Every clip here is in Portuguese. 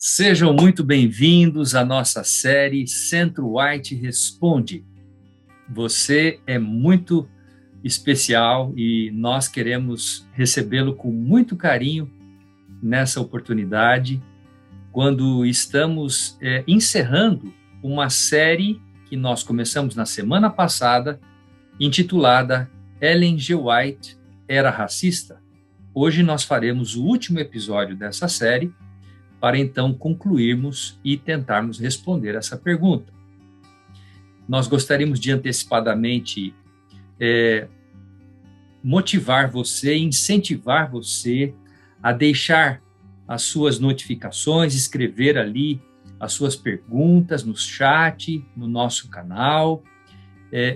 Sejam muito bem-vindos à nossa série Centro White Responde. Você é muito especial e nós queremos recebê-lo com muito carinho nessa oportunidade, quando estamos encerrando uma série que nós começamos na semana passada, intitulada Ellen G. White era racista? Hoje nós faremos o último episódio dessa série, para então concluirmos e tentarmos responder essa pergunta. Nós gostaríamos de antecipadamente motivar você, incentivar você a deixar as suas notificações, escrever ali as suas perguntas no chat, no nosso canal,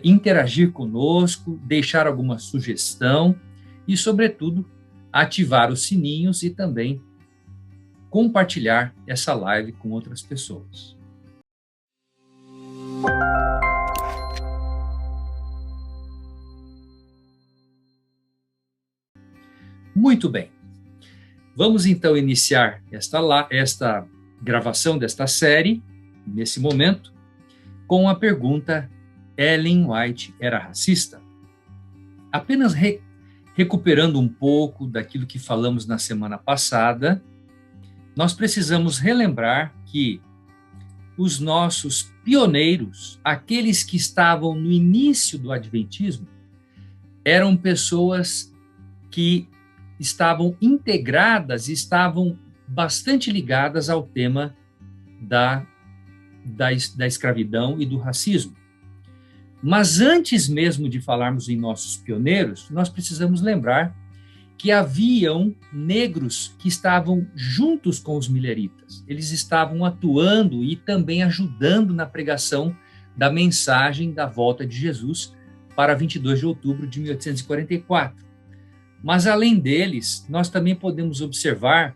interagir conosco, deixar alguma sugestão e, sobretudo, ativar os sininhos e também compartilhar essa live com outras pessoas. Muito bem. Vamos então iniciar esta gravação desta série, nesse momento, com a pergunta: Ellen White era racista? Apenas recuperando um pouco daquilo que falamos na semana passada, nós precisamos relembrar que os nossos pioneiros, aqueles que estavam no início do Adventismo, eram pessoas que estavam integradas, estavam bastante ligadas ao tema da escravidão e do racismo. Mas antes mesmo de falarmos em nossos pioneiros, nós precisamos lembrar que haviam negros que estavam juntos com os mileritas. Eles estavam atuando e também ajudando na pregação da mensagem da volta de Jesus para 22 de outubro de 1844. Mas, além deles, nós também podemos observar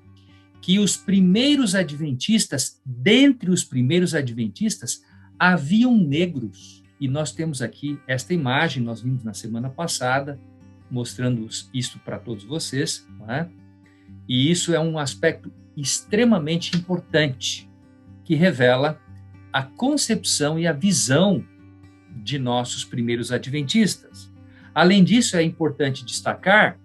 que os primeiros adventistas, dentre os primeiros adventistas, haviam negros. E nós temos aqui esta imagem, nós vimos na semana passada, mostrando isso para todos vocês, não é? E isso é um aspecto extremamente importante, que revela a concepção e a visão de nossos primeiros adventistas. Além disso, é importante destacar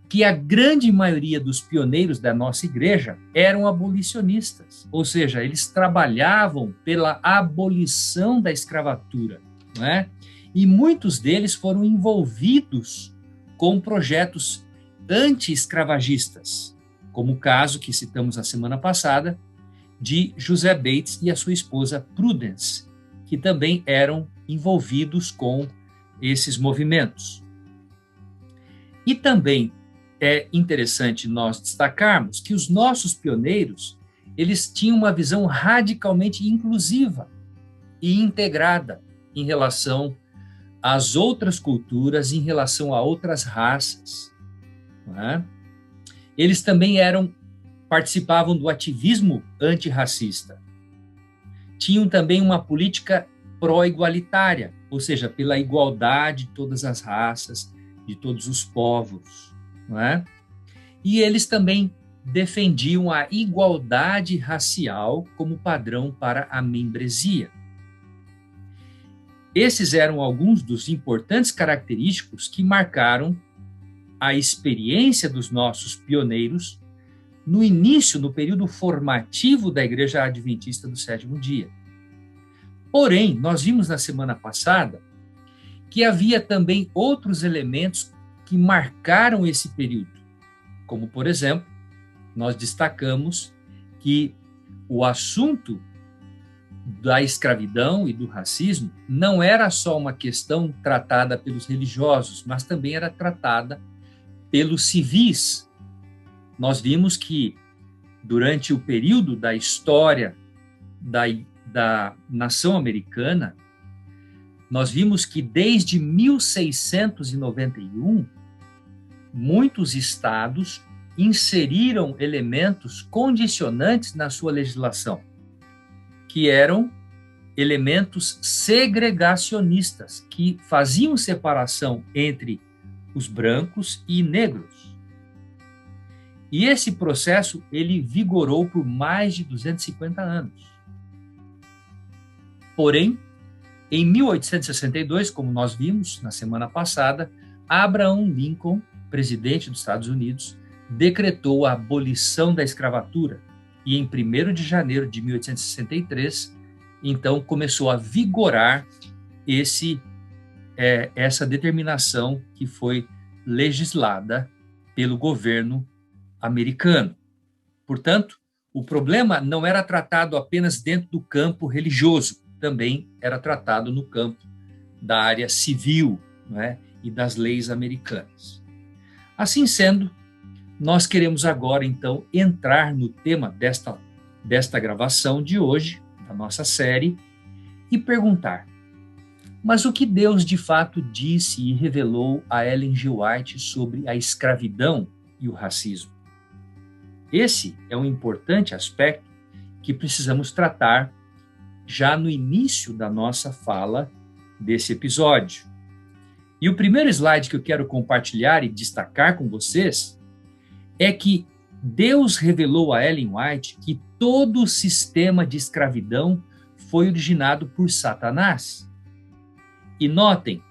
que a grande maioria dos pioneiros da nossa igreja eram abolicionistas, ou seja, eles trabalhavam pela abolição da escravatura, não é? E muitos deles foram envolvidos com projetos anti-escravagistas, como o caso que citamos na semana passada de José Bates e a sua esposa Prudence, que também eram envolvidos com esses movimentos. E também é interessante nós destacarmos que os nossos pioneiros, eles tinham uma visão radicalmente inclusiva e integrada em relação às outras culturas, em relação a outras raças. Não é? Eles também participavam do ativismo antirracista. Tinham também uma política pró-igualitária, ou seja, pela igualdade de todas as raças, de todos os povos. Não é? E eles também defendiam a igualdade racial como padrão para a membresia. Esses eram alguns dos importantes característicos que marcaram a experiência dos nossos pioneiros no início, no período formativo da Igreja Adventista do Sétimo Dia. Porém, nós vimos na semana passada que havia também outros elementos que marcaram esse período, como, por exemplo, nós destacamos que o assunto da escravidão e do racismo não era só uma questão tratada pelos religiosos, mas também era tratada pelos civis. Nós vimos que, durante o período da história da nação americana, nós vimos que desde 1691, muitos estados inseriram elementos condicionantes na sua legislação, que eram elementos segregacionistas, que faziam separação entre os brancos e negros. E esse processo, ele vigorou por mais de 250 anos. Porém, em 1862, como nós vimos na semana passada, Abraham Lincoln, presidente dos Estados Unidos, decretou a abolição da escravatura. E em 1º de janeiro de 1863, então, começou a vigorar essa determinação que foi legislada pelo governo americano. Portanto, o problema não era tratado apenas dentro do campo religioso, também era tratado no campo da área civil, não é? E das leis americanas. Assim sendo, nós queremos agora, então, entrar no tema desta gravação de hoje, da nossa série, e perguntar: mas o que Deus de fato disse e revelou a Ellen G. White sobre a escravidão e o racismo? Esse é um importante aspecto que precisamos tratar já no início da nossa fala desse episódio. E o primeiro slide que eu quero compartilhar e destacar com vocês é que Deus revelou a Ellen White que todo o sistema de escravidão foi originado por Satanás. E notem,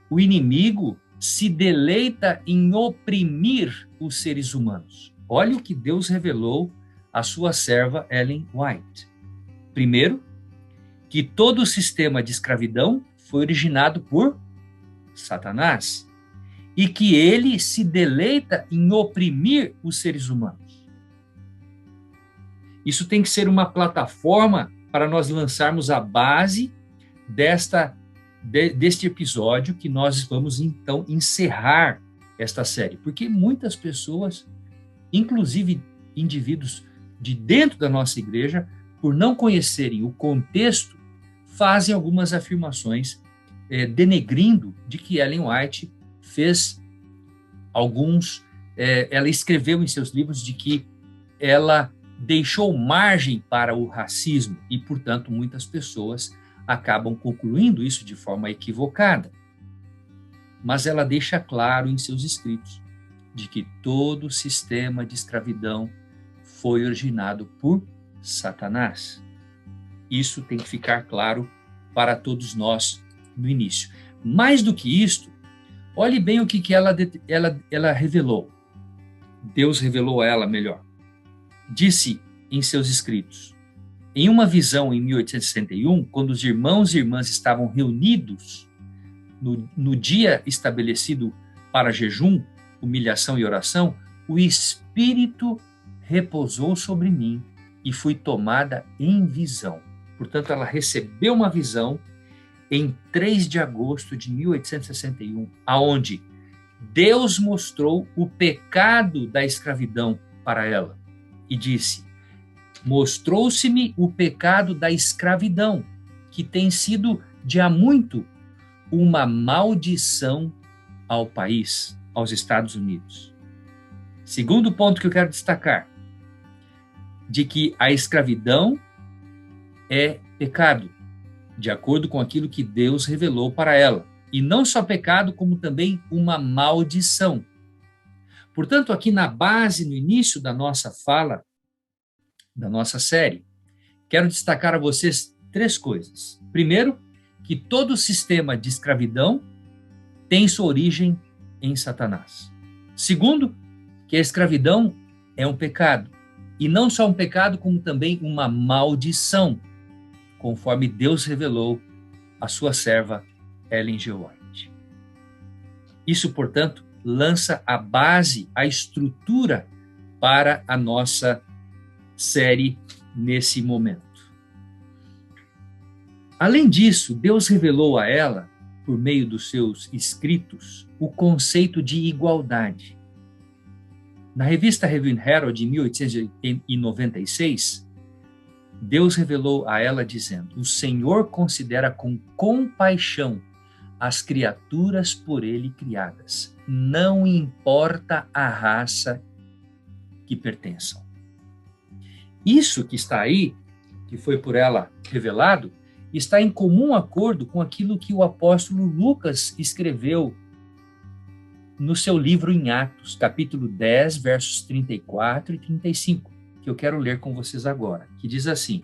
o inimigo se deleita em oprimir os seres humanos. Olha o que Deus revelou à sua serva Ellen White. Primeiro, que todo o sistema de escravidão foi originado por Satanás e que ele se deleita em oprimir os seres humanos. Isso tem que ser uma plataforma para nós lançarmos a base deste episódio que nós vamos então encerrar esta série, porque muitas pessoas, inclusive indivíduos de dentro da nossa igreja, por não conhecerem o contexto, fazem algumas afirmações denegrindo de que Ellen White fez ela escreveu em seus livros de que ela deixou margem para o racismo e, portanto, muitas pessoas acabam concluindo isso de forma equivocada. Mas ela deixa claro em seus escritos de que todo o sistema de escravidão foi originado por Satanás. Isso tem que ficar claro para todos nós no início. Mais do que isto, olhe bem o que ela revelou. Deus revelou a ela melhor. Disse em seus escritos: em uma visão em 1861, quando os irmãos e irmãs estavam reunidos no dia estabelecido para jejum, humilhação e oração, o Espírito repousou sobre mim e fui tomada em visão. Portanto, ela recebeu uma visão em 3 de agosto de 1861, aonde Deus mostrou o pecado da escravidão para ela e disse: mostrou-se-me o pecado da escravidão, que tem sido de há muito uma maldição ao país, aos Estados Unidos. Segundo ponto que eu quero destacar, de que a escravidão é pecado, de acordo com aquilo que Deus revelou para ela. E não só pecado, como também uma maldição. Portanto, aqui na base, no início da nossa fala, da nossa série, quero destacar a vocês 3 coisas. Primeiro, que todo o sistema de escravidão tem sua origem em Satanás. Segundo, que a escravidão é um pecado. E não só um pecado, como também uma maldição, conforme Deus revelou à sua serva Ellen G. White. Isso, portanto, lança a base, a estrutura para a nossa série nesse momento. Além disso, Deus revelou a ela, por meio dos seus escritos, o conceito de igualdade. Na revista Review and Herald, em 1896, Deus revelou a ela dizendo: o Senhor considera com compaixão as criaturas por ele criadas, não importa a raça que pertençam. Isso que está aí, que foi por ela revelado, está em comum acordo com aquilo que o apóstolo Lucas escreveu no seu livro em Atos, capítulo 10, versos 34 e 35, que eu quero ler com vocês agora, que diz assim: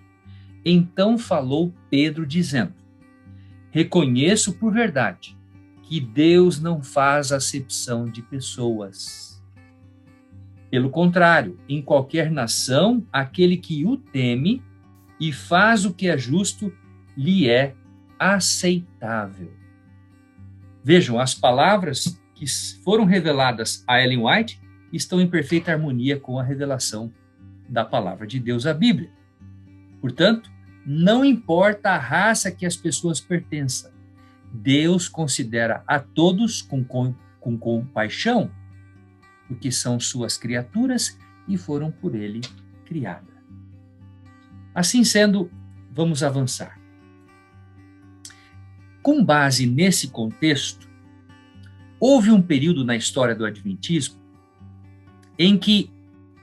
Então falou Pedro dizendo: Reconheço por verdade que Deus não faz acepção de pessoas. Pelo contrário, em qualquer nação, aquele que o teme e faz o que é justo, lhe é aceitável. Vejam, as palavras que foram reveladas a Ellen White estão em perfeita harmonia com a revelação da palavra de Deus, a Bíblia. Portanto, não importa a raça que as pessoas pertençam, Deus considera a todos com compaixão, porque são suas criaturas e foram por ele criadas. Assim sendo, vamos avançar. Com base nesse contexto, houve um período na história do Adventismo em que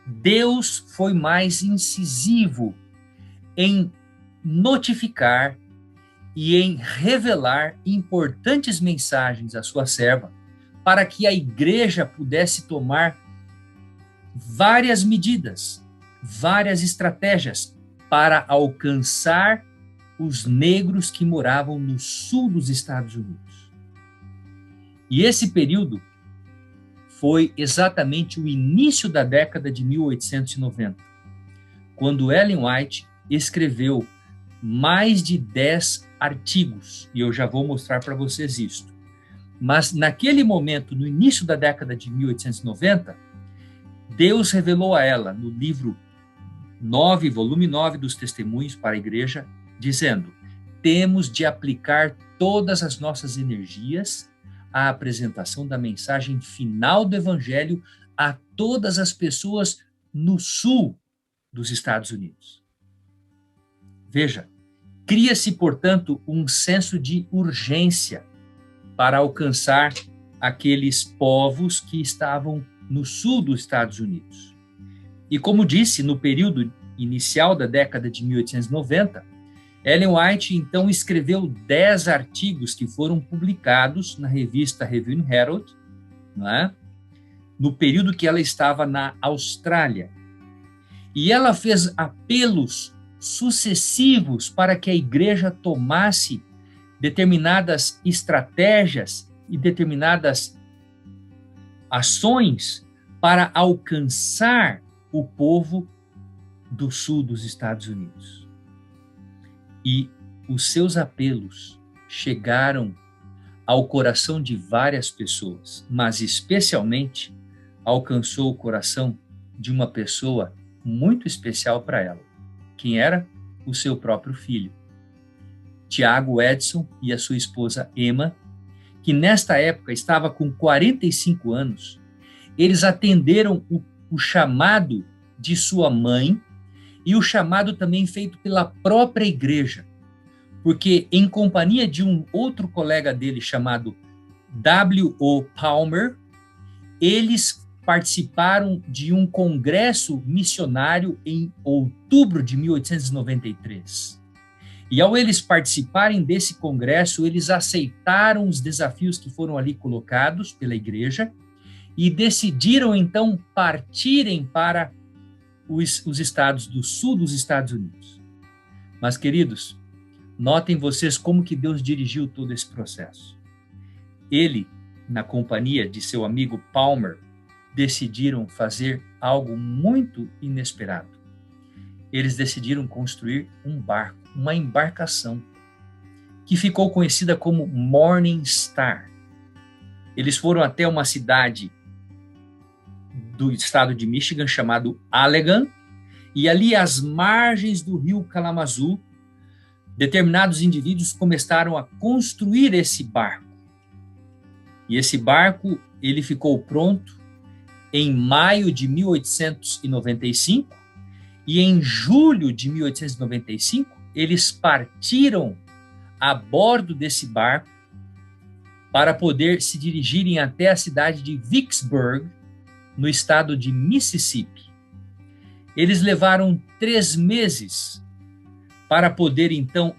Deus foi mais incisivo em notificar e em revelar importantes mensagens à sua serva, para que a igreja pudesse tomar várias medidas, várias estratégias para alcançar os negros que moravam no sul dos Estados Unidos. E esse período foi exatamente o início da década de 1890, quando Ellen White escreveu mais de 10 artigos, e eu já vou mostrar para vocês isto. Mas naquele momento, no início da década de 1890, Deus revelou a ela, no livro 9, volume 9 dos Testemunhos para a Igreja, dizendo: temos de aplicar todas as nossas energias à apresentação da mensagem final do Evangelho a todas as pessoas no sul dos Estados Unidos. Veja, cria-se, portanto, um senso de urgência para alcançar aqueles povos que estavam no sul dos Estados Unidos. E como disse, no período inicial da década de 1890, Ellen White, então, escreveu 10 artigos que foram publicados na revista Review and Herald, não é? No período que ela estava na Austrália. E ela fez apelos sucessivos para que a igreja tomasse determinadas estratégias e determinadas ações para alcançar o povo do sul dos Estados Unidos. E os seus apelos chegaram ao coração de várias pessoas, mas especialmente alcançou o coração de uma pessoa muito especial para ela. Quem era? O seu próprio filho, Tiago Edson, e a sua esposa Emma, que nesta época estava com 45 anos. Eles atenderam o chamado de sua mãe e o chamado também feito pela própria igreja, porque em companhia de um outro colega dele chamado W.O. Palmer, eles participaram de um congresso missionário em outubro de 1893. E ao eles participarem desse congresso, eles aceitaram os desafios que foram ali colocados pela igreja e decidiram então partirem para os estados do sul dos Estados Unidos. Mas, queridos, notem vocês como que Deus dirigiu todo esse processo. Ele, na companhia de seu amigo Palmer, decidiram fazer algo muito inesperado. Eles decidiram construir um barco, uma embarcação, que ficou conhecida como Morning Star. Eles foram até uma cidade do estado de Michigan chamado Allegan, e ali às margens do rio Kalamazoo, determinados indivíduos começaram a construir esse barco. E esse barco, ele ficou pronto em maio de 1895, e em julho de 1895, eles partiram a bordo desse barco para poder se dirigirem até a cidade de Vicksburg, no estado de Mississippi. Eles levaram 3 meses para poder, então,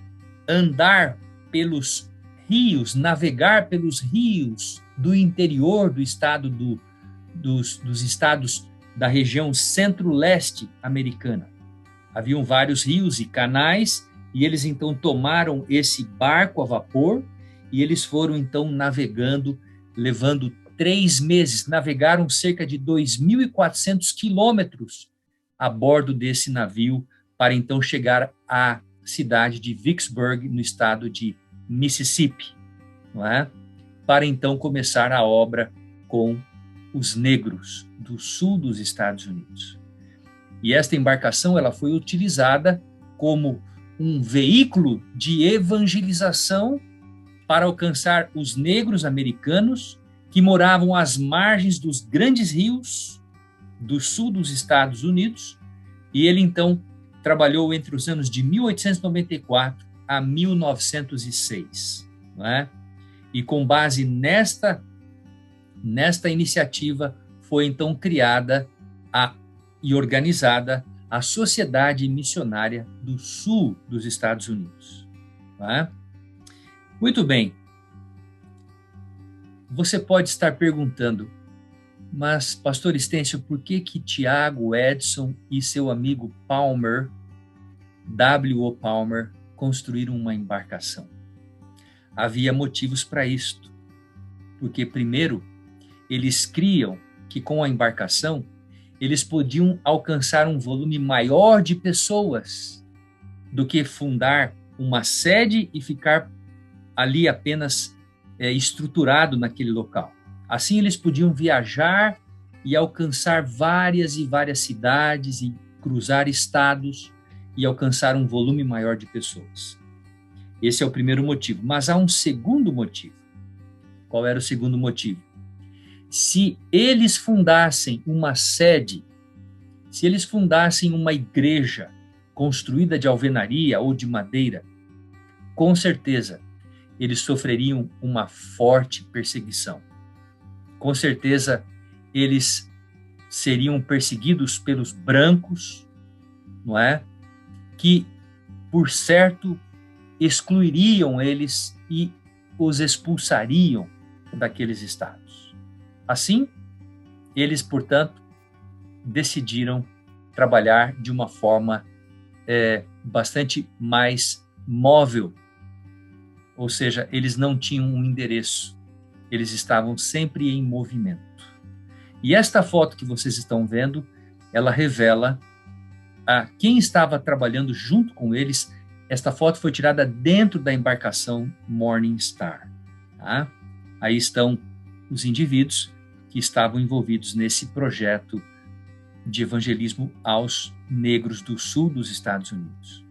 andar pelos rios, navegar pelos rios do interior do estado dos estados da região centro-leste americana. Haviam vários rios e canais, e eles então tomaram esse barco a vapor, e eles foram então navegando, levando 3 meses, navegaram cerca de 2.400 quilômetros a bordo desse navio, para então chegar à cidade de Vicksburg, no estado de Mississippi, não é? Para então começar a obra com os negros do sul dos Estados Unidos. E esta embarcação ela foi utilizada como um veículo de evangelização para alcançar os negros americanos que moravam às margens dos grandes rios do sul dos Estados Unidos. E ele então trabalhou entre os anos de 1894 a 1906, não é? E com base nesta iniciativa foi então criada e organizada a Sociedade Missionária do Sul dos Estados Unidos. Não é? Muito bem. Você pode estar perguntando, mas, pastor Estêncio, por que Tiago, Edson e seu amigo Palmer, W.O. Palmer, construíram uma embarcação? Havia motivos para isto. Porque, primeiro, eles criam que com a embarcação eles podiam alcançar um volume maior de pessoas do que fundar uma sede e ficar ali apenas estruturado naquele local. Assim eles podiam viajar e alcançar várias e várias cidades e cruzar estados e alcançar um volume maior de pessoas. Esse é o primeiro motivo. Mas há um segundo motivo. Qual era o segundo motivo? Se eles fundassem uma sede, se eles fundassem uma igreja construída de alvenaria ou de madeira, com certeza eles sofreriam uma forte perseguição. Com certeza eles seriam perseguidos pelos brancos, não é? Que, por certo, excluiriam eles e os expulsariam daqueles estados. Assim, eles, portanto, decidiram trabalhar de uma forma bastante mais móvel, ou seja, eles não tinham um endereço, eles estavam sempre em movimento. E esta foto que vocês estão vendo, ela revela a quem estava trabalhando junto com eles. Esta foto foi tirada dentro da embarcação Morning Star. Tá? Aí estão os indivíduos que estavam envolvidos nesse projeto de evangelismo aos negros do sul dos Estados Unidos.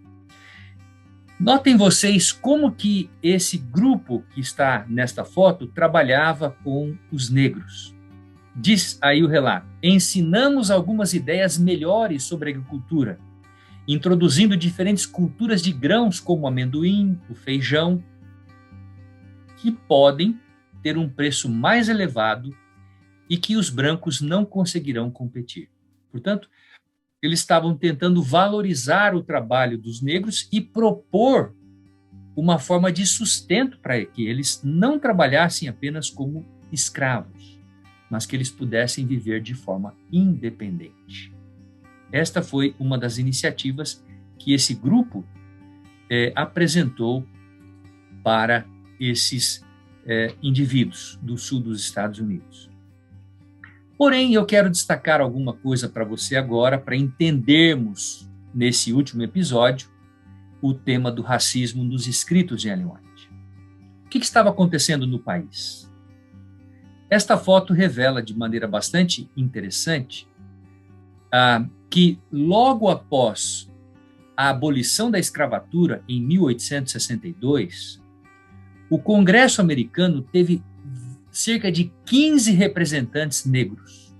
Notem vocês como que esse grupo que está nesta foto trabalhava com os negros. Diz aí o relato: ensinamos algumas ideias melhores sobre a agricultura, introduzindo diferentes culturas de grãos como o amendoim, o feijão, que podem ter um preço mais elevado e que os brancos não conseguirão competir. Portanto, eles estavam tentando valorizar o trabalho dos negros e propor uma forma de sustento para que eles não trabalhassem apenas como escravos, mas que eles pudessem viver de forma independente. Esta foi uma das iniciativas que esse grupo apresentou para esses indivíduos do sul dos Estados Unidos. Porém, eu quero destacar alguma coisa para você agora, para entendermos, nesse último episódio, o tema do racismo nos escritos de Ellen White. O que estava acontecendo no país? Esta foto revela de maneira bastante interessante que logo após a abolição da escravatura, em 1862, o Congresso americano teve cerca de 15 representantes negros.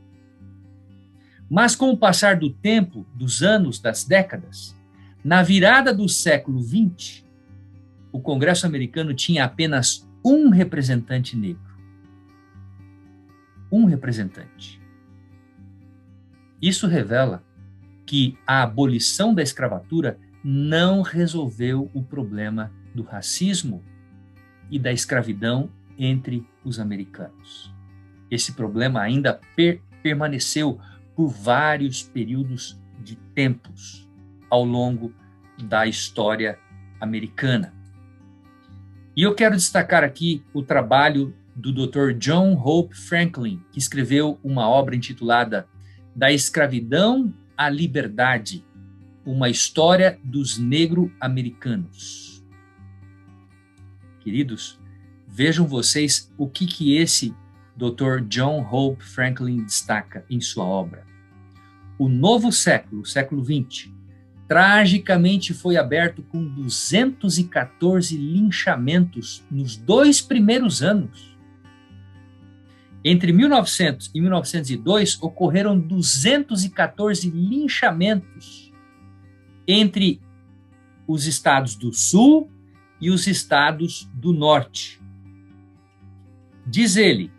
Mas com o passar do tempo, dos anos, das décadas, na virada do século XX, o Congresso americano tinha apenas um representante negro. Um representante. Isso revela que a abolição da escravatura não resolveu o problema do racismo e da escravidão entre os americanos. Esse problema ainda permaneceu por vários períodos de tempos ao longo da história americana. E eu quero destacar aqui o trabalho do Dr. John Hope Franklin, que escreveu uma obra intitulada Da Escravidão à Liberdade, uma história dos negro-americanos. Queridos, vejam vocês o que esse Dr. John Hope Franklin destaca em sua obra. O novo século, o século XX, tragicamente foi aberto com 214 linchamentos nos 2 primeiros anos. Entre 1900 e 1902, ocorreram 214 linchamentos entre os estados do Sul e os estados do Norte. Diz ele,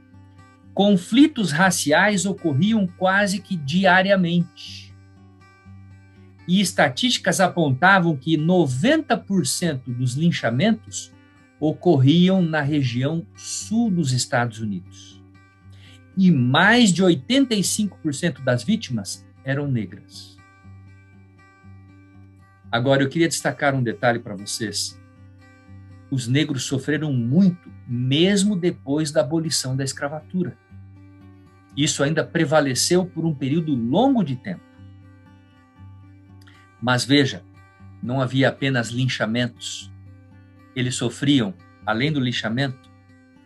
conflitos raciais ocorriam quase que diariamente. E estatísticas apontavam que 90% dos linchamentos ocorriam na região sul dos Estados Unidos. E mais de 85% das vítimas eram negras. Agora, eu queria destacar um detalhe para vocês. Os negros sofreram muito, mesmo depois da abolição da escravatura. Isso ainda prevaleceu por um período longo de tempo. Mas veja, não havia apenas linchamentos. Eles sofriam, além do linchamento,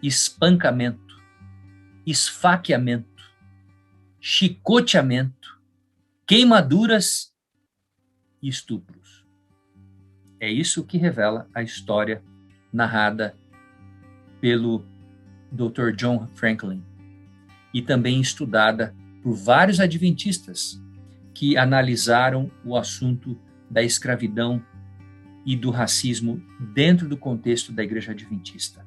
espancamento, esfaqueamento, chicoteamento, queimaduras e estupros. É isso que revela a história narrada pelo Dr. John Franklin e também estudada por vários adventistas que analisaram o assunto da escravidão e do racismo dentro do contexto da Igreja Adventista.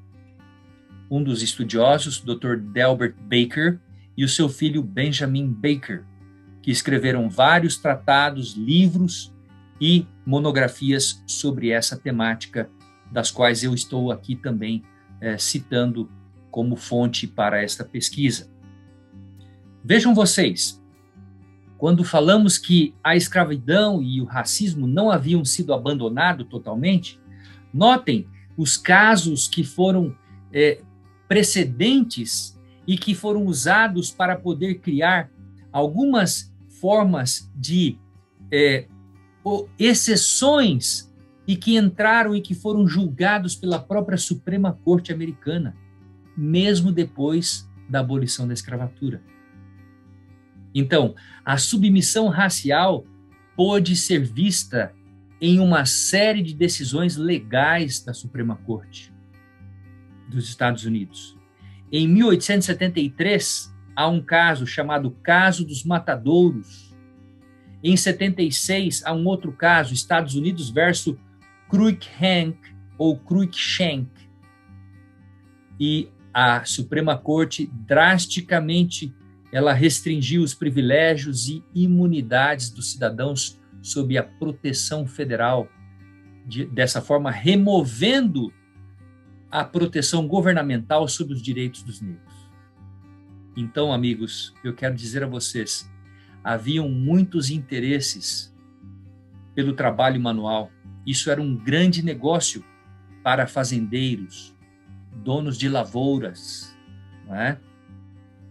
Um dos estudiosos, Dr. Delbert Baker, e o seu filho Benjamin Baker, que escreveram vários tratados, livros e monografias sobre essa temática, das quais eu estou aqui também citando como fonte para esta pesquisa. Vejam vocês, quando falamos que a escravidão e o racismo não haviam sido abandonados totalmente, notem os casos que foram precedentes e que foram usados para poder criar algumas formas de exceções e que entraram e que foram julgados pela própria Suprema Corte Americana, mesmo depois da abolição da escravatura. Então, a submissão racial pôde ser vista em uma série de decisões legais da Suprema Corte dos Estados Unidos. Em 1873, há um caso chamado Caso dos Matadouros. Em 76, há um outro caso, Estados Unidos versus Cruikshank ou Cruikshank. E a Suprema Corte drasticamente ela restringiu os privilégios e imunidades dos cidadãos sob a proteção federal, dessa forma removendo a proteção governamental sobre os direitos dos negros. Então, amigos, eu quero dizer a vocês, haviam muitos interesses pelo trabalho manual. Isso era um grande negócio para fazendeiros, donos de lavouras, não é?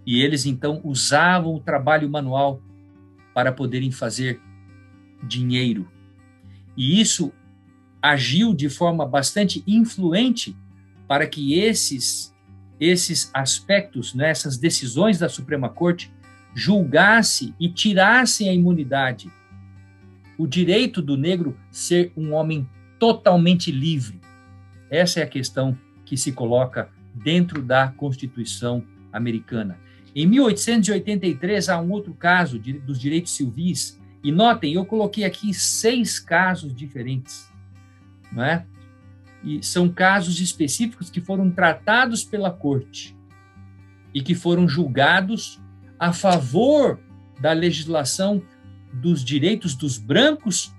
E eles, então, usavam o trabalho manual para poderem fazer dinheiro. E isso agiu de forma bastante influente para que esses aspectos, né, essas decisões da Suprema Corte, julgassem e tirassem a imunidade, o direito do negro ser um homem totalmente livre. Essa é a questão que se coloca dentro da Constituição americana. Em 1883, há um outro caso dos direitos civis, e notem, eu coloquei aqui 6 casos diferentes, não é? E são casos específicos que foram tratados pela corte e que foram julgados a favor da legislação dos direitos dos brancos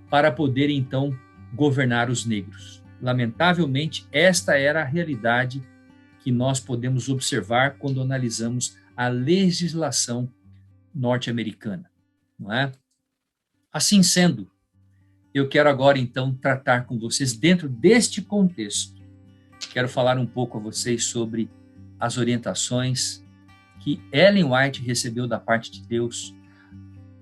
para poderem, então, governar os negros. Lamentavelmente, esta era a realidade que nós podemos observar quando analisamos a legislação norte-americana, não é? Assim sendo, eu quero agora então tratar com vocês dentro deste contexto. Quero falar um pouco a vocês sobre as orientações que Ellen White recebeu da parte de Deus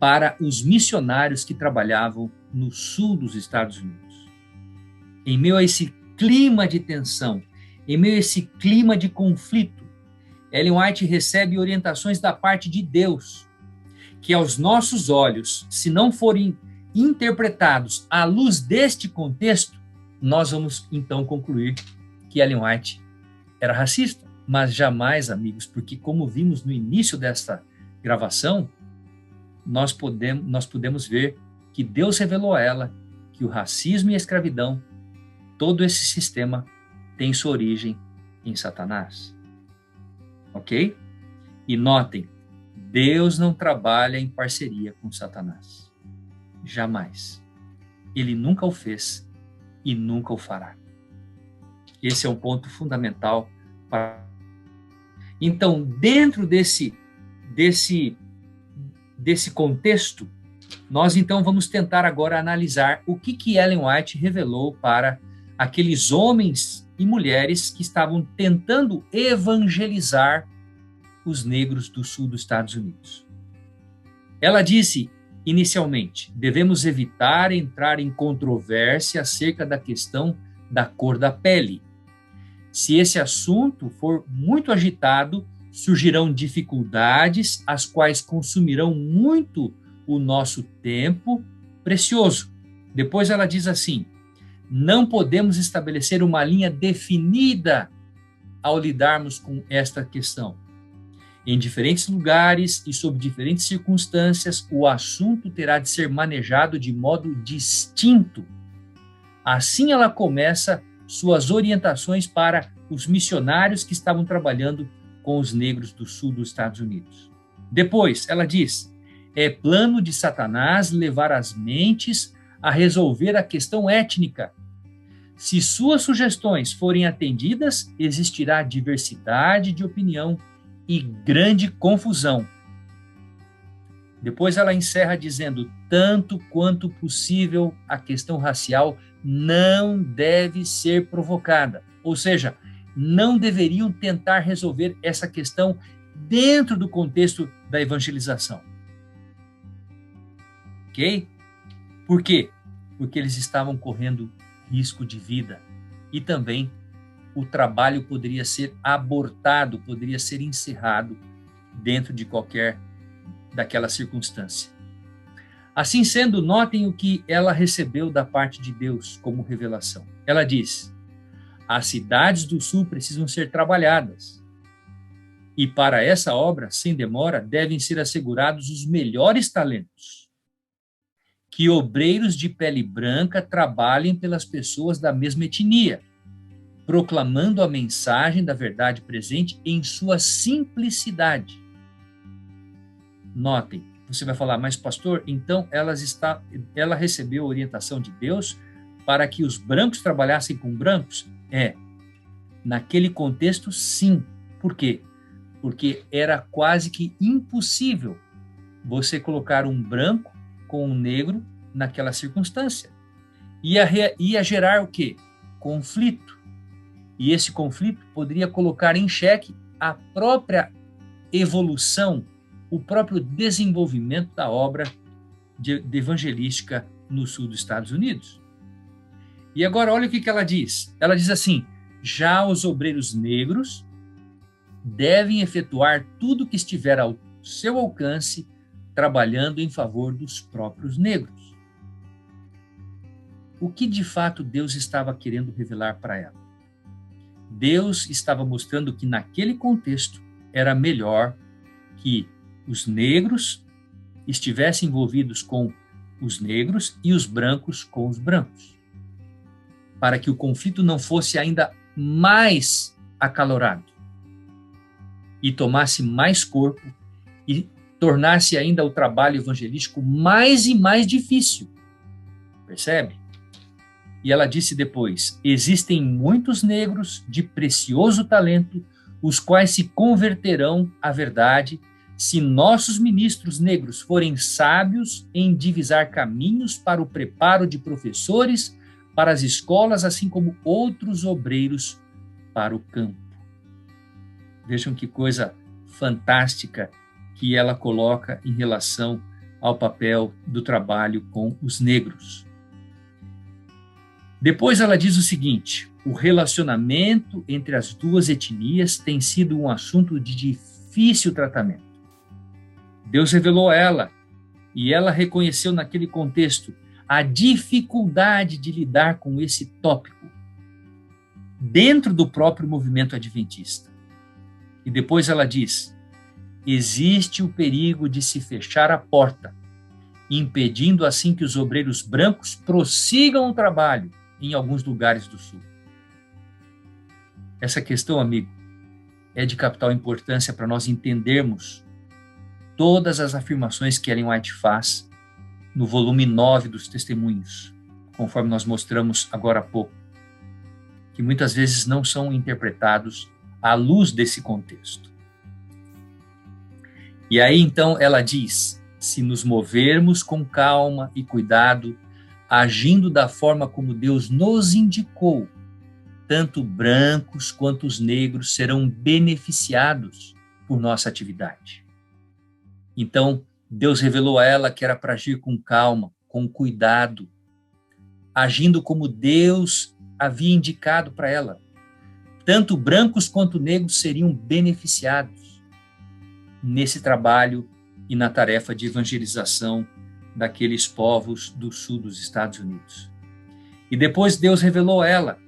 para os missionários que trabalhavam no sul dos Estados Unidos. Em meio a esse clima de tensão, em meio a esse clima de conflito, Ellen White recebe orientações da parte de Deus, que aos nossos olhos, se não forem interpretados à luz deste contexto, nós vamos então concluir que Ellen White era racista. Mas jamais, amigos, porque como vimos no início desta gravação, nós podemos ver que Deus revelou a ela que o racismo e a escravidão, todo esse sistema tem sua origem em Satanás. Ok? E notem, Deus não trabalha em parceria com Satanás. Jamais. Ele nunca o fez e nunca o fará. Esse é um ponto fundamental para... Então, dentro desse contexto, nós então vamos tentar agora analisar o que Ellen White revelou para aqueles homens e mulheres que estavam tentando evangelizar os negros do sul dos Estados Unidos. Ela disse, inicialmente, devemos evitar entrar em controvérsia acerca da questão da cor da pele. Se esse assunto for muito agitado, surgirão dificuldades, as quais consumirão muito o nosso tempo precioso. Depois ela diz assim, não podemos estabelecer uma linha definida ao lidarmos com esta questão. Em diferentes lugares e sob diferentes circunstâncias, o assunto terá de ser manejado de modo distinto. Assim ela começa suas orientações para os missionários que estavam trabalhando com os negros do sul dos Estados Unidos. Depois, ela diz, é plano de Satanás levar as mentes a resolver a questão étnica. Se suas sugestões forem atendidas, existirá diversidade de opinião e grande confusão. Depois ela encerra dizendo, tanto quanto possível, a questão racial não deve ser provocada. Ou seja, não deveriam tentar resolver essa questão dentro do contexto da evangelização. Ok? Por quê? Porque eles estavam correndo risco de vida. E também o trabalho poderia ser abortado, poderia ser encerrado dentro de qualquer daquela circunstância. Assim sendo, notem o que ela recebeu da parte de Deus como revelação. Ela diz, as cidades do sul precisam ser trabalhadas. E para essa obra, sem demora, devem ser assegurados os melhores talentos. Que obreiros de pele branca trabalhem pelas pessoas da mesma etnia, proclamando a mensagem da verdade presente em sua simplicidade. Notem, você vai falar, mas pastor, então ela recebeu a orientação de Deus para que os brancos trabalhassem com brancos? Naquele contexto, sim. Por quê? Porque era quase que impossível você colocar um branco com um negro naquela circunstância. Ia gerar o quê? Conflito. E esse conflito poderia colocar em xeque a própria evolução, o próprio desenvolvimento da obra de evangelística no sul dos Estados Unidos. E agora olha o que ela diz. Ela diz assim, já os obreiros negros devem efetuar tudo que estiver ao seu alcance, trabalhando em favor dos próprios negros. O que de fato Deus estava querendo revelar para ela? Deus estava mostrando que naquele contexto era melhor que os negros estivessem envolvidos com os negros e os brancos com os brancos, para que o conflito não fosse ainda mais acalorado e tomasse mais corpo e tornasse ainda o trabalho evangelístico mais e mais difícil. Percebe? E ela disse depois, existem muitos negros de precioso talento os quais se converterão à verdade, se nossos ministros negros forem sábios em divisar caminhos para o preparo de professores para as escolas, assim como outros obreiros para o campo. Vejam que coisa fantástica que ela coloca em relação ao papel do trabalho com os negros. Depois ela diz o seguinte: o relacionamento entre as duas etnias tem sido um assunto de difícil tratamento. Deus revelou a ela, e ela reconheceu naquele contexto a dificuldade de lidar com esse tópico dentro do próprio movimento adventista. E depois ela diz: existe o perigo de se fechar a porta, impedindo assim que os obreiros brancos prossigam o trabalho em alguns lugares do Sul. Essa questão, amigo, é de capital importância para nós entendermos todas as afirmações que Ellen White faz no volume 9 dos Testemunhos, conforme nós mostramos agora há pouco, que muitas vezes não são interpretados à luz desse contexto. E aí, então, ela diz: se nos movermos com calma e cuidado, agindo da forma como Deus nos indicou, tanto brancos quanto os negros serão beneficiados por nossa atividade. Então, Deus revelou a ela que era para agir com calma, com cuidado, agindo como Deus havia indicado para ela. Tanto brancos quanto negros seriam beneficiados nesse trabalho e na tarefa de evangelização daqueles povos do sul dos Estados Unidos. E depois Deus revelou a ela: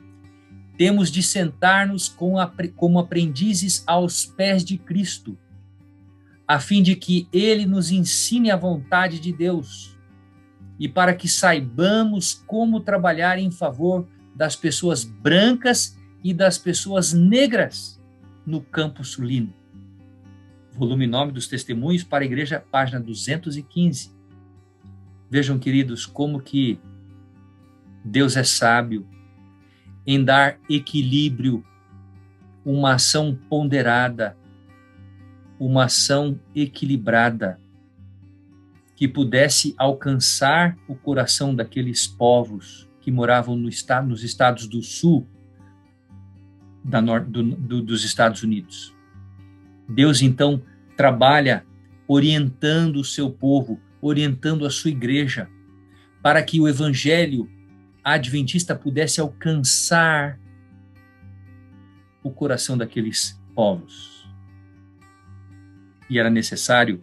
temos de sentar-nos como aprendizes aos pés de Cristo, a fim de que Ele nos ensine a vontade de Deus e para que saibamos como trabalhar em favor das pessoas brancas e das pessoas negras no campo sulino. Volume 9 dos Testemunhos para a Igreja, página 215. Vejam, queridos, como que Deus é sábio em dar equilíbrio, uma ação ponderada, uma ação equilibrada, que pudesse alcançar o coração daqueles povos que moravam nos estados do sul dos Estados Unidos. Deus, então, trabalha orientando o seu povo, orientando a sua igreja, para que o evangelho adventista pudesse alcançar o coração daqueles povos. E era necessário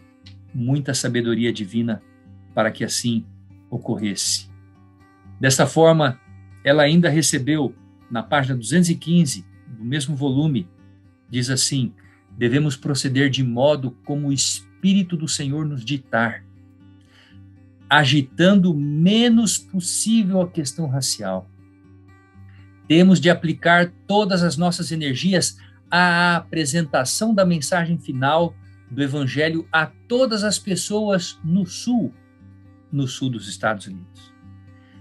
muita sabedoria divina para que assim ocorresse. Desta forma, ela ainda recebeu, na página 215 do mesmo volume, diz assim: devemos proceder de modo como o Espírito do Senhor nos ditar, agitando o menos possível a questão racial. Temos de aplicar todas as nossas energias à apresentação da mensagem final do Evangelho a todas as pessoas no sul dos Estados Unidos.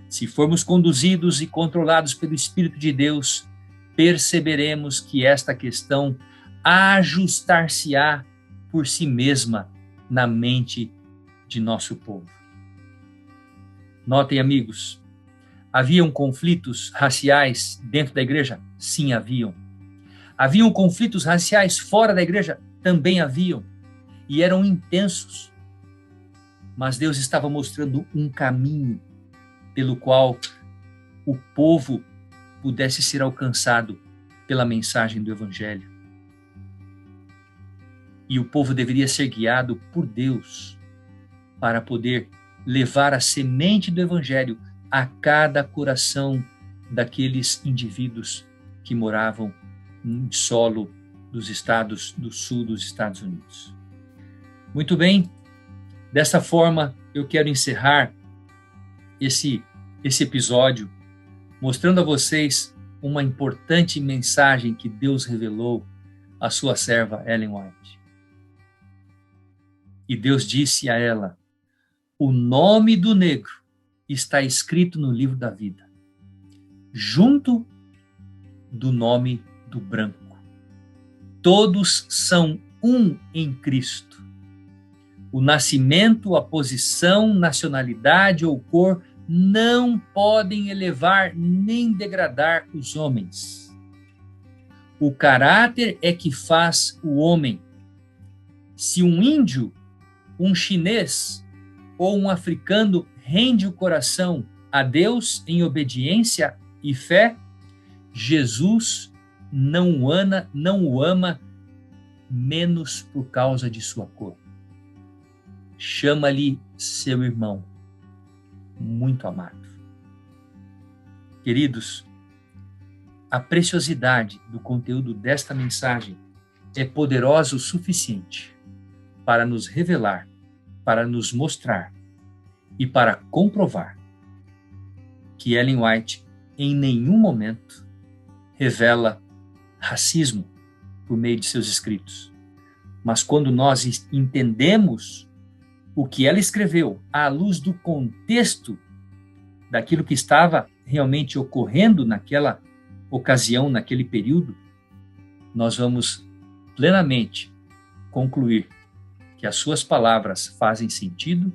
Se formos conduzidos e controlados pelo Espírito de Deus, perceberemos que esta questão ajustar-se-á por si mesma na mente de nosso povo. Notem, amigos, haviam conflitos raciais dentro da igreja? Sim, haviam. Haviam conflitos raciais fora da igreja? Também haviam. E eram intensos. Mas Deus estava mostrando um caminho pelo qual o povo pudesse ser alcançado pela mensagem do Evangelho. E o povo deveria ser guiado por Deus para poder levar a semente do Evangelho a cada coração daqueles indivíduos que moravam em solo dos estados do sul dos Estados Unidos. Muito bem, dessa forma eu quero encerrar esse episódio mostrando a vocês uma importante mensagem que Deus revelou à sua serva Ellen White. E Deus disse a ela: o nome do negro está escrito no livro da vida, junto do nome do branco. todos são um em Cristo. O nascimento, a posição, nacionalidade ou cor não podem elevar nem degradar os homens. O caráter é que faz o homem. Se um índio, um chinês ou um africano rende o coração a Deus em obediência e fé, Jesus não o ama menos por causa de sua cor. Chama-lhe seu irmão, muito amado. Queridos, a preciosidade do conteúdo desta mensagem é poderosa o suficiente para nos revelar, para nos mostrar e para comprovar que Ellen White em nenhum momento revela racismo por meio de seus escritos. Mas quando nós entendemos o que ela escreveu à luz do contexto daquilo que estava realmente ocorrendo naquela ocasião, naquele período, nós vamos plenamente concluir que as suas palavras fazem sentido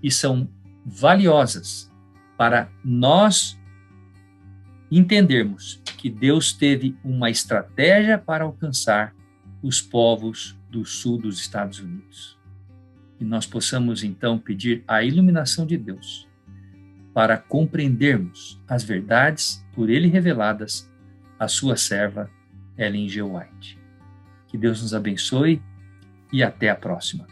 e são valiosas para nós entendermos que Deus teve uma estratégia para alcançar os povos do sul dos Estados Unidos. E nós possamos então pedir a iluminação de Deus para compreendermos as verdades por Ele reveladas à sua serva Ellen G. White. Que Deus nos abençoe e até a próxima.